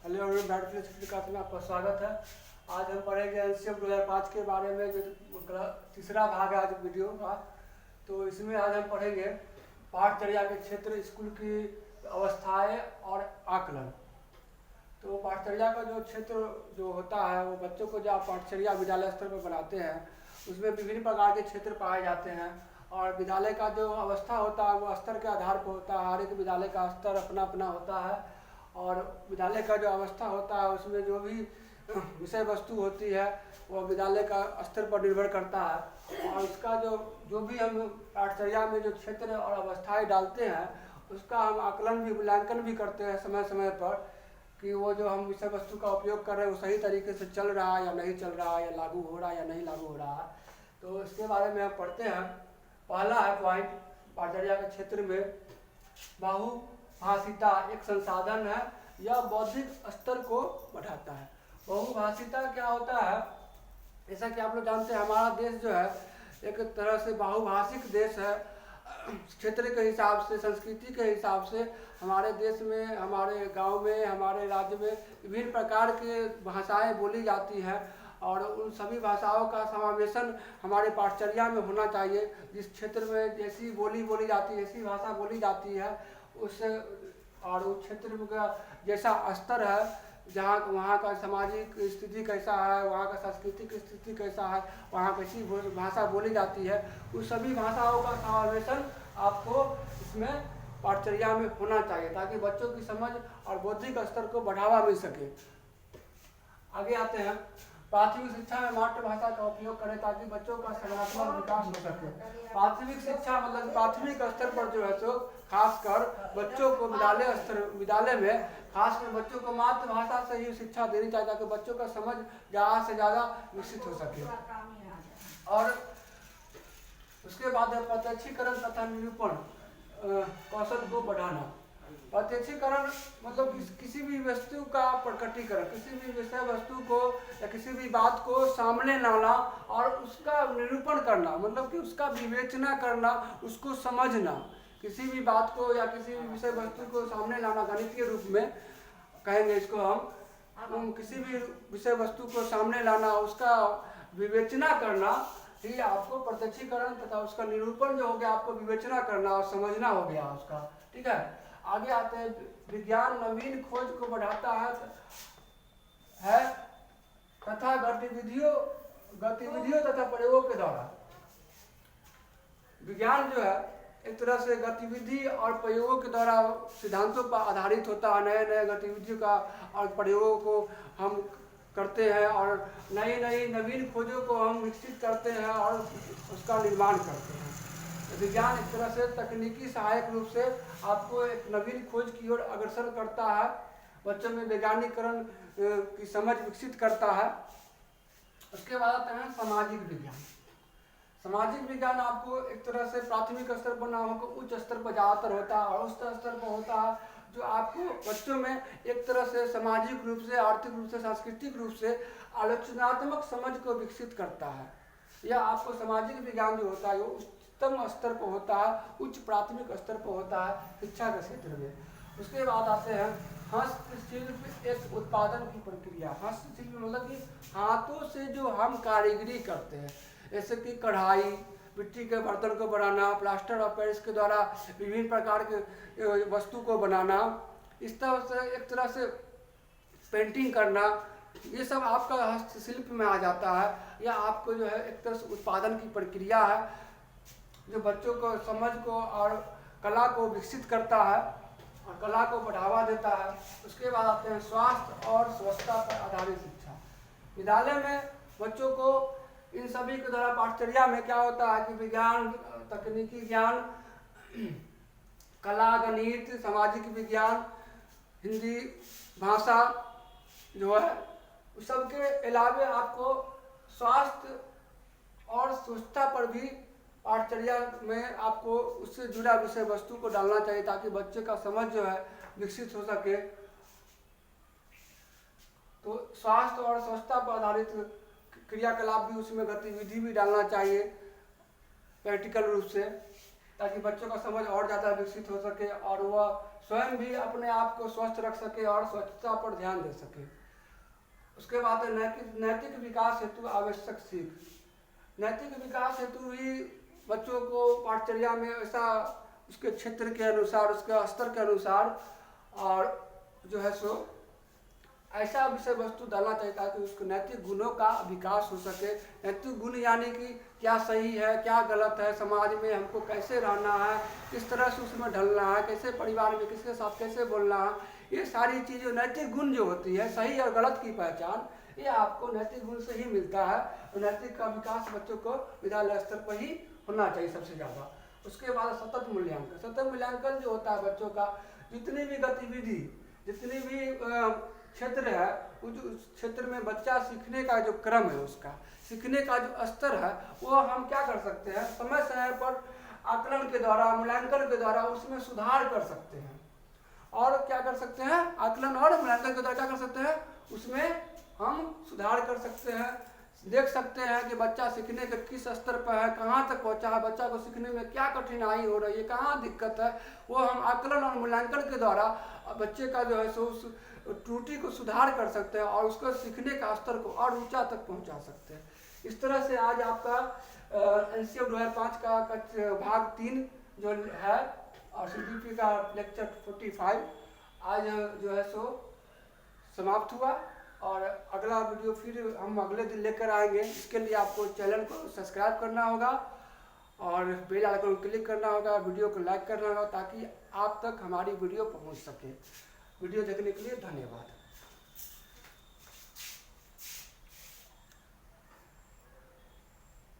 Hello everyone, बैटफील्ड class में आपका स्वागत है। आज हम पढ़ेंगे एनसीएफ 2005 के बारे में, जो तीसरा भाग है आज वीडियो का। तो इसमें आज हम पढ़ेंगे पाठचर्या के क्षेत्र, स्कूल की अवस्थाएं और आकलन। तो पाठचर्या का जो क्षेत्र जो होता है वो बच्चों को जो आप पाठचर्या विद्यालय स्तर पर बनाते हैं उसमें विभिन्न प्रकार के क्षेत्र पाए जाते हैं। और विद्यालय का जो अवस्था होता है वो स्तर के आधार पर होता है। हर एक विद्यालय का स्तर अपना अपना होता है और विद्यालय का जो अवस्था होता है उसमें जो भी विषय वस्तु होती है वो विद्यालय का स्तर पर निर्भर करता है। और इसका जो भी हम पाठचर्या में जो क्षेत्र और अवस्थाएं डालते हैं उसका हम आकलन भी मूल्यांकन भी करते हैं समय समय पर कि वो जो हम विषय वस्तु का उपयोग कर रहे हैं वो सही तरीके से चल रहा है या नहीं चल रहा है, या लागू हो रहा है या नहीं लागू हो रहा है। तो इसके बारे में हम पढ़ते हैं। पहला है पॉइंट, पाठचर्या के क्षेत्र में बहुभाषिता एक संसाधन है, यह बौद्धिक स्तर को बढ़ाता है। बहुभाषिता क्या होता है? जैसा कि आप लोग जानते हैं हमारा देश जो है एक तरह से बहुभाषिक देश है। क्षेत्र के हिसाब से, संस्कृति के हिसाब से हमारे देश में, हमारे गांव में, हमारे राज्य में विभिन्न प्रकार के भाषाएं बोली जाती हैं और उन सभी भाषाओं का समावेशन हमारे पाठचर्या में होना चाहिए। जिस क्षेत्र में जैसी बोली बोली जाती है, जैसी भाषा बोली जाती है उससे और उस क्षेत्र का जैसा स्तर है, जहाँ वहाँ का सामाजिक स्थिति कैसा है, वहाँ का सांस्कृतिक स्थिति कैसा है, वहाँ कैसी भाषा बोली जाती है, उस सभी भाषाओं का समावेशन आपको इसमें पाठचर्या में होना चाहिए ताकि बच्चों की समझ और बौद्धिक स्तर को बढ़ावा मिल सके। आगे आते हैं, प्राथमिक शिक्षा में मातृभाषा का उपयोग करें ताकि बच्चों का सकारात्मक विकास हो सके। प्राथमिक शिक्षा मतलब प्राथमिक स्तर पर जो है तो खासकर बच्चों को विद्यालय में खासकर बच्चों को मातृभाषा से ही शिक्षा देनी चाहिए ताकि बच्चों का समझ ज़्यादा से ज़्यादा विकसित हो सके। और उसके बाद है प्रत्यक्षीकरण तथा निरूपण कौशल को बढ़ाना। प्रत्यक्षीकरण मतलब किसी भी वस्तु का प्रकटीकरण, किसी भी विषय वस्तु को या किसी भी बात को सामने लाना और उसका निरूपण करना, मतलब कि उसका विवेचना करना, उसको समझना। किसी भी बात को या किसी भी विषय वस्तु को सामने लाना, गणितीय रूप में कहेंगे इसको हम, किसी भी विषय वस्तु को सामने लाना, उसका विवेचना करना ही आपको प्रत्यक्षीकरण तथा उसका निरूपण जो हो गया, आपको विवेचना करना और समझना हो गया उसका। ठीक है, आगे आते हैं, विज्ञान नवीन खोज को बढ़ाता है तथा गतिविधियों तथा प्रयोगों के द्वारा। विज्ञान जो है एक तरह से गतिविधि और प्रयोगों के द्वारा सिद्धांतों पर आधारित होता है। नए नए गतिविधियों का और प्रयोगों को हम करते हैं और नवीन खोजों को हम विकसित करते हैं और उसका निर्माण करते हैं। विज्ञान एक तरह से तकनीकी सहायक रूप से आपको एक नवीन खोज की ओर अग्रसर करता है, बच्चों में वैज्ञानिकरण की समझ विकसित करता है। उसके बाद आते हैं सामाजिक विज्ञान। सामाजिक विज्ञान आपको एक तरह से प्राथमिक स्तर पर ना होकर उच्च स्तर पर ज़्यादातर होता है और उस स्तर पर होता है जो आपको बच्चों में एक तरह से सामाजिक रूप से, आर्थिक रूप से, सांस्कृतिक रूप से आलोचनात्मक समझ को विकसित करता है। यह आपको सामाजिक विज्ञान जो होता है वो उच्चतम स्तर पर होता है, उच्च प्राथमिक स्तर पर होता है शिक्षा के क्षेत्र में। उसके बाद आते हैं हस्तशिल्प एक उत्पादन की प्रक्रिया। हस्तशिल्प मतलब कि हाथों से जो हम कारीगरी करते हैं, जैसे कि कढ़ाई, मिट्टी के बर्तन को बनाना, प्लास्टर ऑफ पेरिस के द्वारा विभिन्न प्रकार के वस्तु को बनाना, इस तरह से एक तरह से पेंटिंग करना, ये सब आपका हस्तशिल्प में आ जाता है। यह आपको जो है एक तरह से उत्पादन की प्रक्रिया है जो बच्चों को समझ को और कला को विकसित करता है और कला को बढ़ावा देता है। उसके बाद आते हैं स्वास्थ्य और स्वच्छता पर आधारित शिक्षा। विद्यालय में बच्चों को इन सभी के द्वारा पाठचर्या में क्या होता है कि विज्ञान, तकनीकी ज्ञान, कला, गणित, सामाजिक विज्ञान, हिंदी भाषा जो है उस सब के अलावे आपको स्वास्थ्य और स्वच्छता पर भी पाठचर्या में आपको उससे जुड़ा विषय वस्तु को डालना चाहिए ताकि बच्चे का समझ जो है विकसित हो सके। तो स्वास्थ्य और स्वच्छता पर आधारित क्रियाकलाप भी, उसमें गतिविधि भी डालना चाहिए प्रैक्टिकल रूप से, ताकि बच्चों का समझ और ज़्यादा विकसित हो सके और वह स्वयं भी अपने आप को स्वस्थ रख सके और स्वच्छता पर ध्यान दे सके। उसके बाद नैतिक विकास हेतु आवश्यक सीख। नैतिक विकास हेतु भी बच्चों को पाठचर्या में ऐसा उसके क्षेत्र के अनुसार, उसके स्तर के अनुसार और जो है सो ऐसा विषय वस्तु डालना चाहिए ताकि उसको नैतिक गुणों का विकास हो सके। नैतिक गुण यानी कि क्या सही है, क्या गलत है, समाज में हमको कैसे रहना है, किस तरह से उसमें ढलना है, कैसे परिवार में किसके साथ कैसे बोलना है, ये सारी चीज़ें नैतिक गुण जो होती है, सही और गलत की पहचान, ये आपको नैतिक गुण से ही मिलता है। और नैतिक का विकास बच्चों को विद्यालय स्तर पर ही होना चाहिए सबसे ज़्यादा। उसके बाद सतत मूल्यांकन। सतत मूल्यांकन जो होता है बच्चों का, जितनी भी गतिविधि, जितनी भी क्षेत्र है, उस क्षेत्र में बच्चा सीखने का जो क्रम है, उसका सीखने का जो स्तर है, वो हम क्या कर सकते हैं, समय समय पर आकलन के द्वारा, मूल्यांकन के द्वारा उसमें सुधार कर सकते हैं। और क्या कर सकते हैं, आकलन और मूल्यांकन के द्वारा क्या कर सकते हैं, उसमें हम सुधार कर सकते हैं। देख सकते हैं कि बच्चा सीखने के किस स्तर पर है, कहाँ तक पहुँचा है, बच्चा को सीखने में क्या कठिनाई हो रही है, कहाँ दिक्कत है, वो हम आकलन और मूल्यांकन के द्वारा बच्चे का जो है सो उस त्रुटि को सुधार कर सकते हैं और उसको सीखने का स्तर को और ऊंचा तक पहुंचा सकते हैं। इस तरह से आज आपका एनसीएफ 2005 का भाग 3 जो है और सीडीपी का लेक्चर 45 आज जो है सो समाप्त हुआ। और अगला वीडियो फिर हम अगले दिन लेकर आएंगे। इसके लिए आपको चैनल को सब्सक्राइब करना होगा और बेल आइकन को क्लिक करना होगा, वीडियो को लाइक करना होगा ताकि आप तक हमारी वीडियो पहुंच सके। वीडियो देखने के लिए धन्यवाद।